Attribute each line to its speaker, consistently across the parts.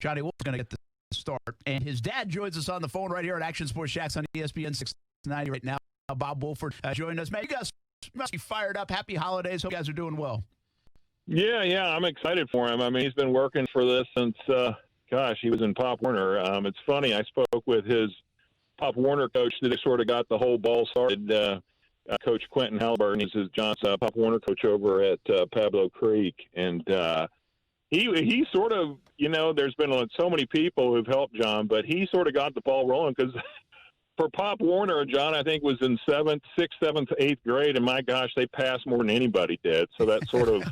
Speaker 1: Johnny Wolf's going to get the start. And his dad joins us on the phone right here at Action Sports Shacks on ESPN 690 right now. Bob Wolford joined us. Man, you guys must be fired up. Happy holidays. Hope you guys are doing well.
Speaker 2: Yeah, I'm excited for him. I mean, he's been working for this since, he was in Pop Warner. It's funny, I spoke with his Pop Warner coach that sort of got the whole ball started. Coach Quentin Halliburton, he's John's Pop Warner coach over at Pablo Creek. And he sort of, there's been so many people who've helped John, but he sort of got the ball rolling because for Pop Warner, John, I think, was in 6th, 7th, 8th grade, and my gosh, they passed more than anybody did. So that sort of,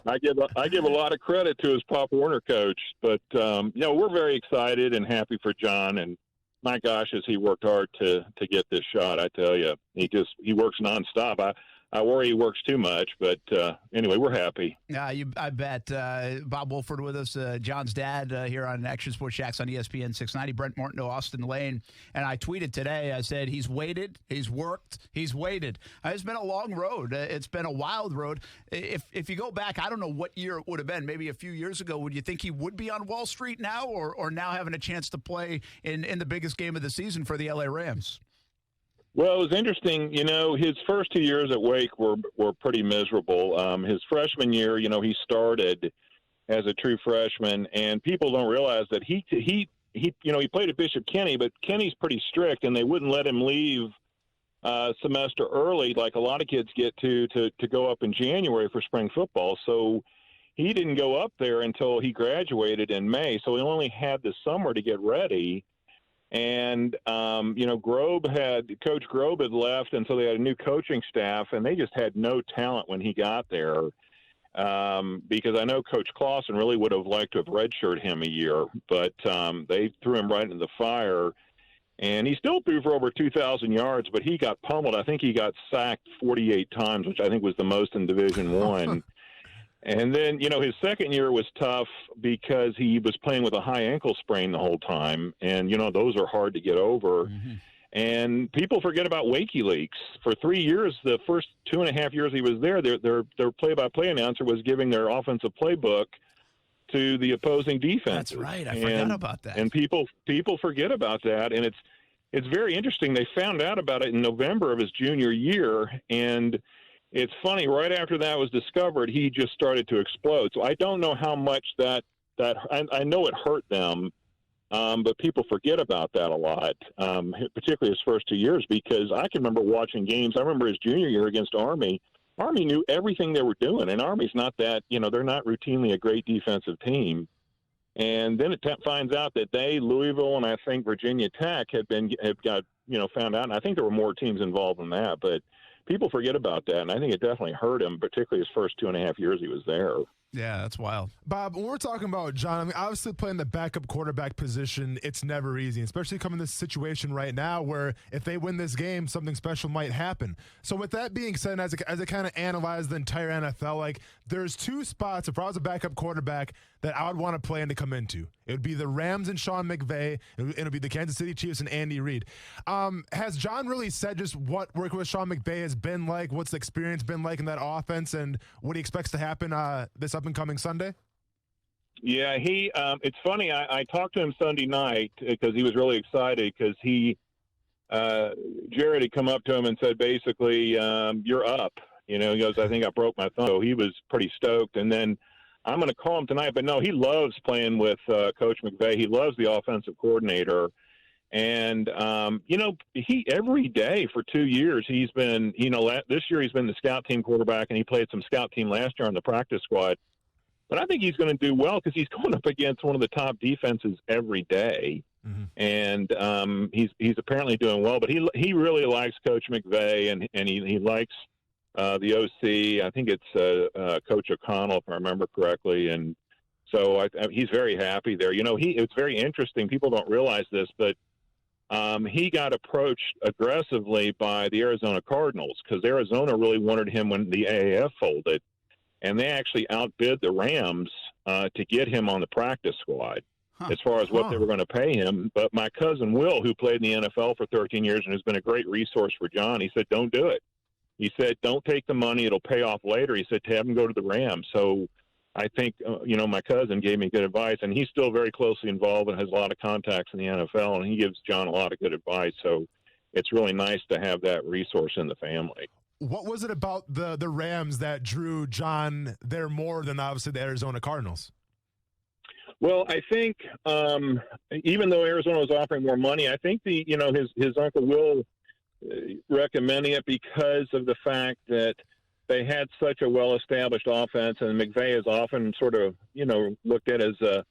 Speaker 2: I give a lot of credit to his Pop Warner coach. But we're very excited and happy for John. And my gosh, has he worked hard to get this shot? I tell you, he works nonstop. I worry he works too much, but anyway, we're happy.
Speaker 1: I bet. Bob Wolford with us, John's dad here on Action Sports Shacks on ESPN 690, Brent Martineau, Austin Lane. And I tweeted today, I said, he's waited, he's worked, he's waited. It's been a long road. It's been a wild road. If you go back, I don't know what year it would have been, maybe a few years ago, would you think he would be on Wall Street now or now having a chance to play in the biggest game of the season for the LA Rams?
Speaker 2: Well, it was interesting. His first 2 years at Wake were pretty miserable. His freshman year, he started as a true freshman, and people don't realize that he played at Bishop Kenny, but Kenny's pretty strict, and they wouldn't let him leave semester early, like a lot of kids get to go up in January for spring football. So he didn't go up there until he graduated in May. So he only had the summer to get ready. And, Coach Grobe had left, and so they had a new coaching staff, and they just had no talent when he got there because I know Coach Clausen really would have liked to have redshirted him a year, but they threw him right into the fire. And he still threw for over 2,000 yards, but he got pummeled. I think he got sacked 48 times, which I think was the most in Division I. And then, his second year was tough because he was playing with a high ankle sprain the whole time. And, those are hard to get over. Mm-hmm. And people forget about WikiLeaks. For 3 years, the first 2.5 years he was there, their play-by-play announcer was giving their offensive playbook to the opposing defense.
Speaker 1: That's right. I forgot about that.
Speaker 2: And people forget about that. And it's very interesting. They found out about it in November of his junior year, and it's funny, right after that was discovered, he just started to explode. So I don't know how much that I know it hurt them, but people forget about that a lot, particularly his first 2 years, because I can remember watching games. I remember his junior year against Army. Army knew everything they were doing, and Army's not that, they're not routinely a great defensive team. And then it finds out that Louisville, and I think Virginia Tech have got found out, and I think there were more teams involved in that, but people forget about that, and I think it definitely hurt him, particularly his first 2.5 years he was there.
Speaker 1: Yeah, that's wild.
Speaker 3: Bob, when we're talking about John, obviously playing the backup quarterback position, it's never easy, especially coming in this situation right now where if they win this game, something special might happen. So with that being said, as I kind of analyze the entire NFL, there's two spots, if I was a backup quarterback, that I would want to play and to come into. It would be the Rams and Sean McVay, and it would be the Kansas City Chiefs and Andy Reid. Has John really said just what working with Sean McVay has been like, what's the experience been like in that offense, and what he expects to happen this up-and-coming Sunday?
Speaker 2: Yeah, it's funny. I talked to him Sunday night because he was really excited because Jared had come up to him and said, basically, you're up. He goes, I think I broke my thumb. So he was pretty stoked. And then I'm going to call him tonight. But, no, he loves playing with Coach McVay. He loves the offensive coordinator. And, he every day for 2 years he's been, this year he's been the scout team quarterback, and he played some scout team last year on the practice squad. But I think he's going to do well because he's going up against one of the top defenses every day. Mm-hmm. And he's apparently doing well. But he really likes Coach McVay, and he likes the OC. I think it's Coach O'Connell, if I remember correctly. And so he's very happy there. It's very interesting. People don't realize this, but he got approached aggressively by the Arizona Cardinals because Arizona really wanted him when the AAF folded. And they actually outbid the Rams to get him on the practice squad as far as what they were going to pay him. But my cousin Will, who played in the NFL for 13 years and has been a great resource for John, he said, don't do it. He said, don't take the money. It'll pay off later. He said, have him go to the Rams. So I think, my cousin gave me good advice, and he's still very closely involved and has a lot of contacts in the NFL, and he gives John a lot of good advice. So it's really nice to have that resource in the family.
Speaker 3: What was it about the Rams that drew John there more than obviously the Arizona Cardinals?
Speaker 2: Well, I think even though Arizona was offering more money, I think his Uncle Will recommending it because of the fact that they had such a well-established offense, and McVay is often sort of, looked at as a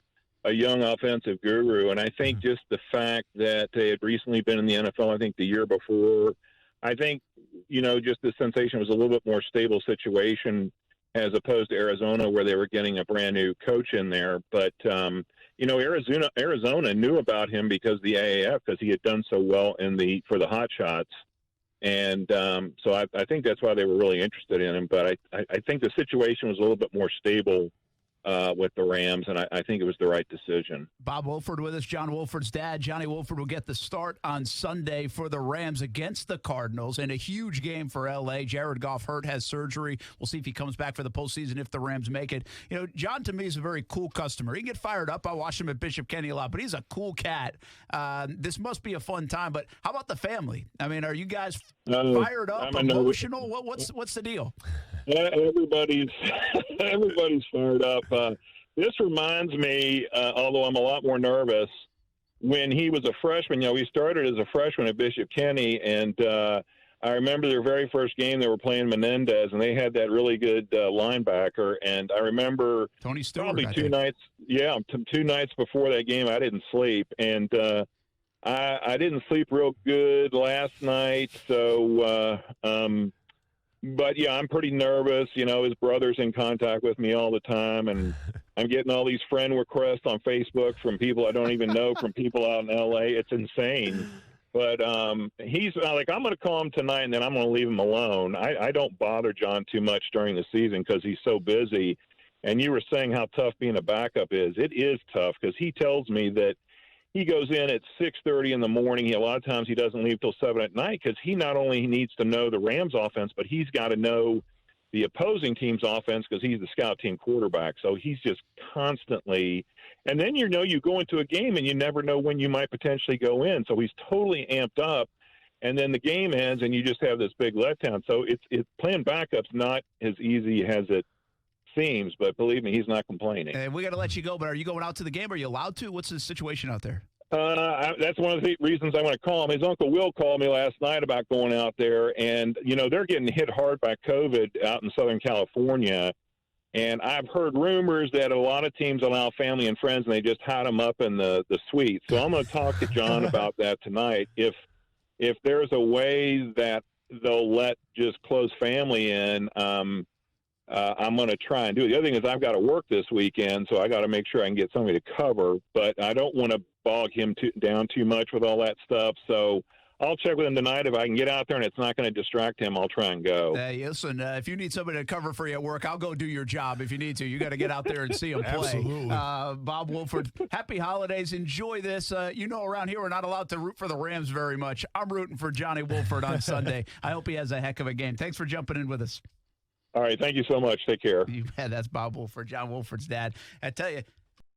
Speaker 2: young offensive guru. And I think just the fact that they had recently been in the NFL, I think the year before, I think, just the sensation was a little bit more stable situation as opposed to Arizona, where they were getting a brand new coach in there. But, Arizona knew about him because of the AAF, because he had done so well for the Hot Shots. And so I think that's why they were really interested in him. But I think the situation was a little bit more stable with the Rams, and I think it was the right decision.
Speaker 1: Bob Wolford with us, John Wolford's dad. Johnny Wolford will get the start on Sunday for the Rams against the Cardinals in a huge game for L.A. Jared Goff hurt, has surgery. We'll see if he comes back for the postseason if the Rams make it. John, to me, is a very cool customer. He can get fired up. I watch him at Bishop Kenny a lot, but he's a cool cat. This must be a fun time, but how about the family? I mean, are you guys fired up, emotional? What's the deal?
Speaker 2: Everybody's fired up. This reminds me, although I'm a lot more nervous, when he was a freshman. He started as a freshman at Bishop Kenny, and I remember their very first game they were playing Menendez, and they had that really good linebacker. And I remember
Speaker 1: Tony Stewart,
Speaker 2: probably two nights before that game, I didn't sleep, and I didn't sleep real good last night. So. But, yeah, I'm pretty nervous. His brother's in contact with me all the time, and I'm getting all these friend requests on Facebook from people I don't even know, from people out in L.A. It's insane. But he's like, I'm going to call him tonight, and then I'm going to leave him alone. I don't bother John too much during the season because he's so busy. And you were saying how tough being a backup is. It is tough because he tells me that he goes in at 6:30 in the morning. A lot of times he doesn't leave till 7 at night because he not only needs to know the Rams offense, but he's got to know the opposing team's offense because he's the scout team quarterback. So he's just constantly – and then you go into a game and you never know when you might potentially go in. So he's totally amped up, and then the game ends and you just have this big letdown. So it's playing backup's not as easy as it seems, but believe me, he's not complaining.
Speaker 1: And we got to let you go, but are you going out to the game? Are you allowed to? What's the situation out there?
Speaker 2: That's one of the reasons I want to call him. His Uncle Will called me last night about going out there, and, they're getting hit hard by COVID out in Southern California. And I've heard rumors that a lot of teams allow family and friends, and they just hide them up in the suite. So I'm going to talk to John about that tonight. If there's a way that they'll let just close family in, I'm going to try and do it. The other thing is I've got to work this weekend, so I got to make sure I can get somebody to cover. But I don't want to bog him down too much with all that stuff. So I'll check with him tonight. If I can get out there and it's not going to distract him, I'll try and go.
Speaker 1: Hey, listen, if you need somebody to cover for you at work, I'll go do your job if you need to. You got to get out there and see him play.
Speaker 3: Absolutely.
Speaker 1: Bob Wolford, happy holidays. Enjoy this. Around here we're not allowed to root for the Rams very much. I'm rooting for Johnny Wolford on Sunday. I hope he has a heck of a game. Thanks for jumping in with us.
Speaker 2: All right. Thank you so much. Take care.
Speaker 1: That's Bob Wolford, John Wolford's dad. I tell you,